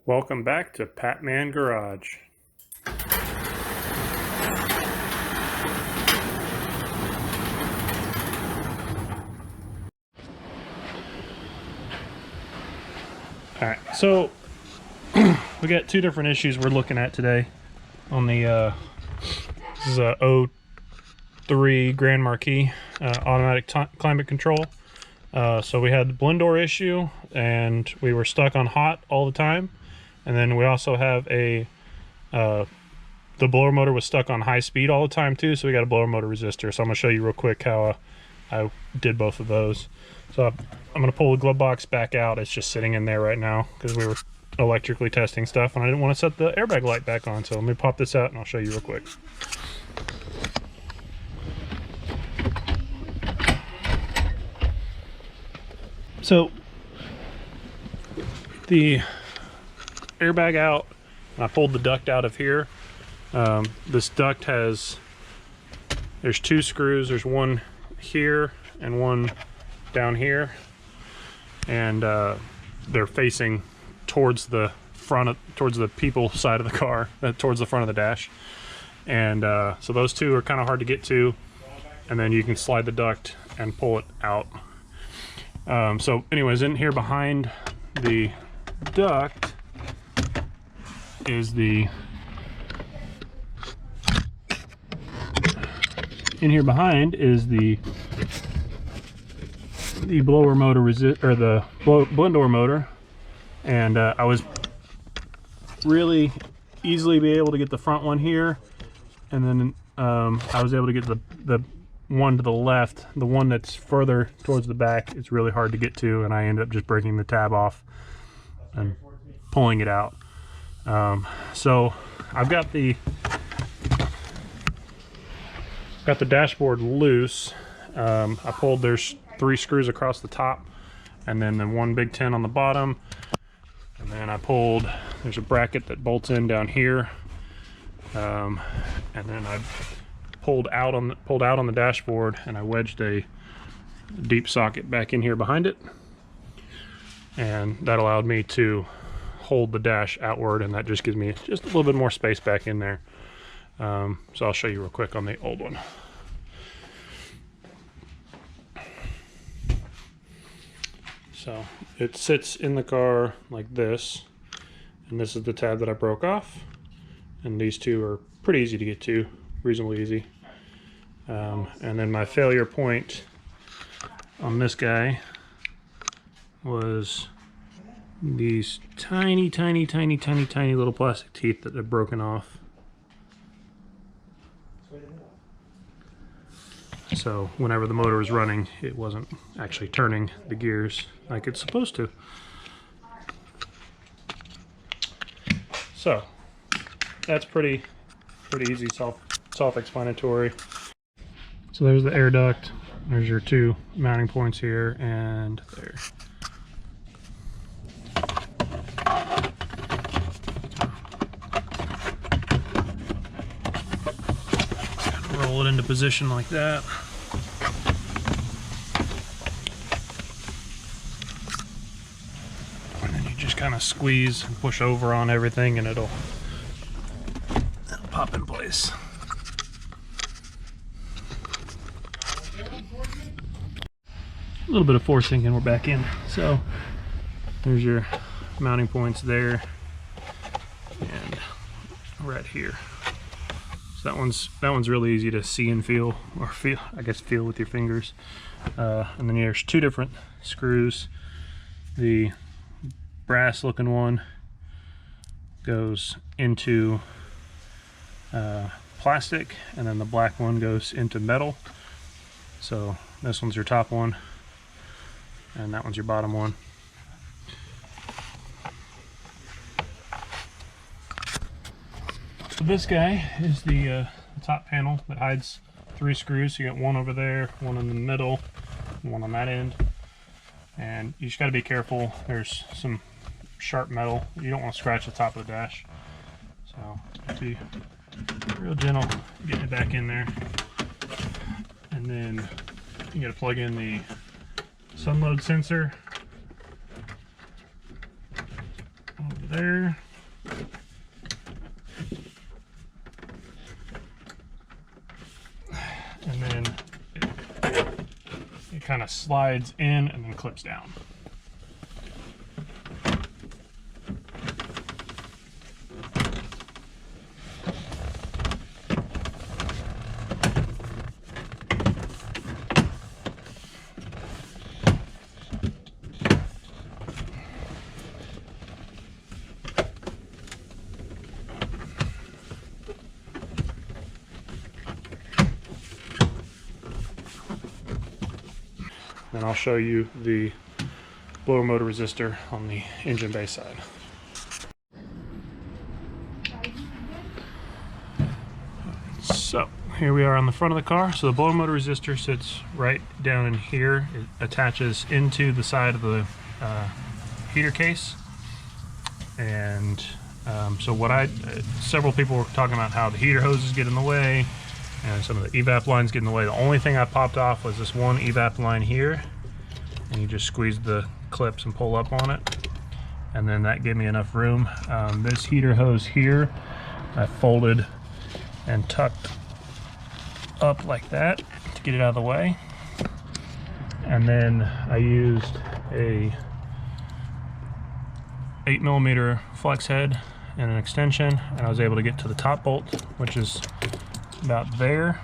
Welcome back to Patman Garage. Alright, so we got two different issues we're looking at today on the this is a 03 Grand Marquis automatic climate control. So we had the blend door issue and we were stuck on hot all the time, and then we also have a the blower motor was stuck on high speed all the time too, so we got a blower motor resistor. So I'm going to show you real quick how I did both of those. So I'm going to pull the glove box back out. It's just sitting in there right now because we were electrically testing stuff and I didn't want to set the airbag light back on. So let me pop this out and I'll show you real quick. So the airbag out, and I pulled the duct out of here. This duct there's two screws. There's one here and one down here, and they're facing towards the front, towards the people side of the car, towards the front of the dash. And so those two are kind of hard to get to, and then you can slide the duct and pull it out. So anyways, in here behind the duct is the blower motor or the blend door motor, and I was really easily be able to get the front one here, and then I was able to get the one to the left. The one that's further towards the back, it's really hard to get to, and I ended up just breaking the tab off and pulling it out. So I've got the dashboard loose. I pulled, there's 3 screws across the top and then the one big 10 on the bottom, and then I pulled, there's a bracket that bolts in down here, and then I pulled out on the dashboard, and I wedged a deep socket back in here behind it, and that allowed me to hold the dash outward, and that just gives me just a little bit more space back in there. So I'll show you real quick on the old one. So it sits in the car like this, and this is the tab that I broke off, and these two are pretty easy to get to, reasonably easy. And then my failure point on this guy was these tiny little plastic teeth that are broken off. So whenever the motor was running, it wasn't actually turning the gears like it's supposed to. So that's pretty easy, self-explanatory. So there's the air duct. There's your 2 mounting points here and there. Roll it into position like that. And then you just kind of squeeze and push over on everything, and it'll pop in place. A little bit of forcing and we're back in. So there's your mounting points there and right here. So that one's really easy to see and feel, or feel with your fingers. And then there's 2 different screws. The brass looking one goes into plastic, and then the black one goes into metal. So this one's your top one, and that one's your bottom one. So this guy is the top panel that hides 3 screws. So you got one over there, one in the middle, and one on that end. And you just got to be careful. There's some sharp metal. You don't want to scratch the top of the dash. So be real gentle getting it back in there. And then you got to plug in the sun load sensor over there. And then it kind of slides in and then clips down. And I'll show you the blower motor resistor on the engine bay side. So here we are on the front of the car. So the blower motor resistor sits right down in here. It attaches into the side of the heater case. And so several people were talking about how the heater hoses get in the way and some of the evap lines get in the way. The only thing I popped off was this one evap line here, and you just squeeze the clips and pull up on it, and then that gave me enough room. This heater hose here I folded and tucked up like that to get it out of the way, and then I used a 8mm flex head and an extension, and I was able to get to the top bolt, which is about there,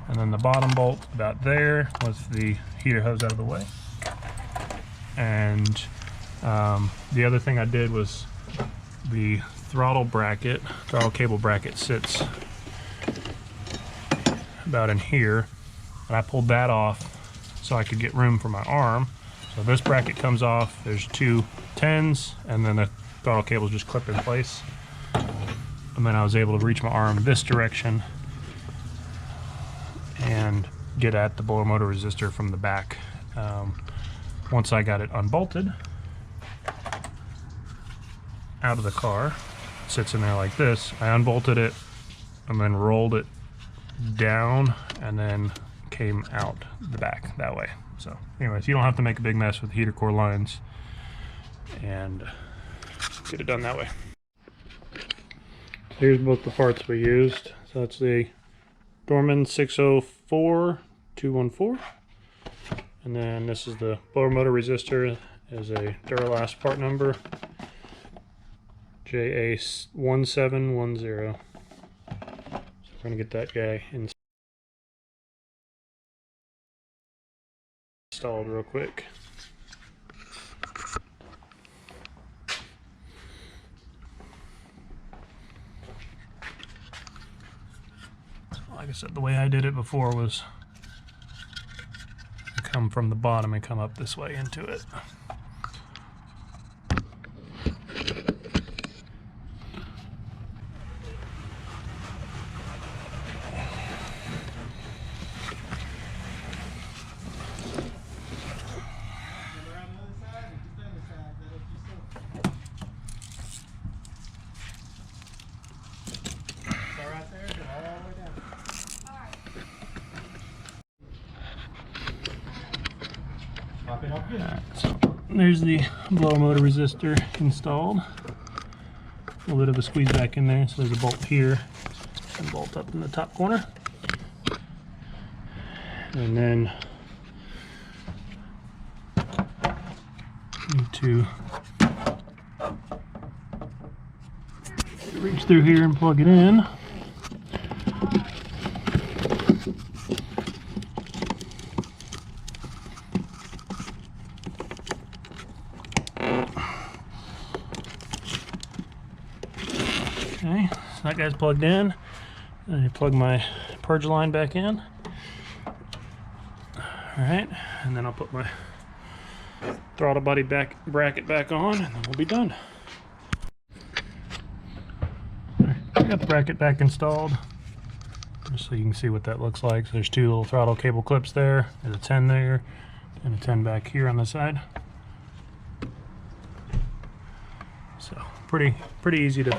and then the bottom bolt about there with the heater hose out of the way. And the other thing I did was the throttle cable bracket sits about in here, and I pulled that off so I could get room for my arm. So this bracket comes off, there's 2 10s, and then the throttle cables just clip in place. And then I was able to reach my arm this direction and get at the blower motor resistor from the back. Once I got it unbolted out of the car, it sits in there like this. I unbolted it and then rolled it down and then came out the back that way. So anyways, you don't have to make a big mess with the heater core lines and get it done that way. Here's both the parts we used. So that's the Dorman 604214, and then this is the blower motor resistor. Is a Duralast part number JA1710. So we're gonna get that guy installed real quick. Like I said, the way I did it before was come from the bottom and come up this way into it. Alright, so there's the blower motor resistor installed. A little bit of a squeeze back in there, so there's a bolt here and a bolt up in the top corner. And then need to reach through here and plug it in. Okay, so that guy's plugged in. And I plug my purge line back in. Alright, and then I'll put my throttle body bracket back on, and then we'll be done. Alright, I got the bracket back installed, just so you can see what that looks like. So there's 2 little throttle cable clips there. There's a 10 there, and a 10 back here on the side. So pretty easy to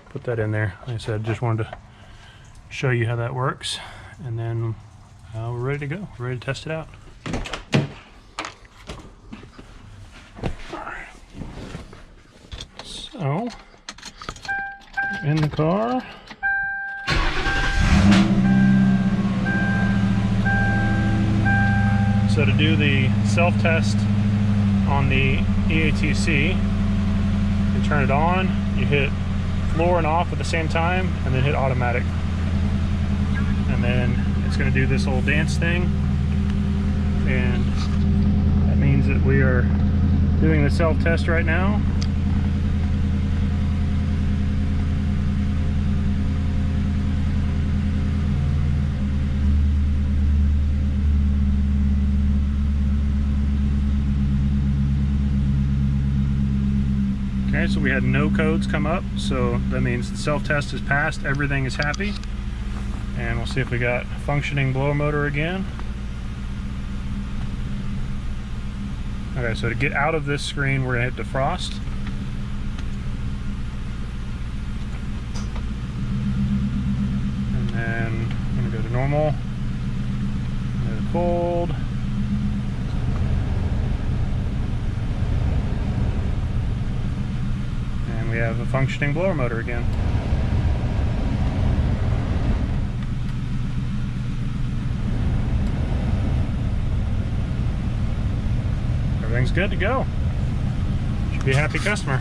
put that in there. Like I said, just wanted to show you how that works, and then we're ready to go. We're ready to test it out. So in the car. So to do the self-test on the EATC, you turn it on, you hit floor and off at the same time, and then hit automatic. And then it's going to do this little dance thing, and that means that we are doing the self-test right now. Okay, so we had no codes come up, so that means the self-test is passed, everything is happy. And we'll see if we got functioning blower motor again. Okay, so to get out of this screen, we're gonna hit defrost. And then I'm gonna go to normal, go to cold. And we have a functioning blower motor again. Everything's good to go. Should be a happy customer.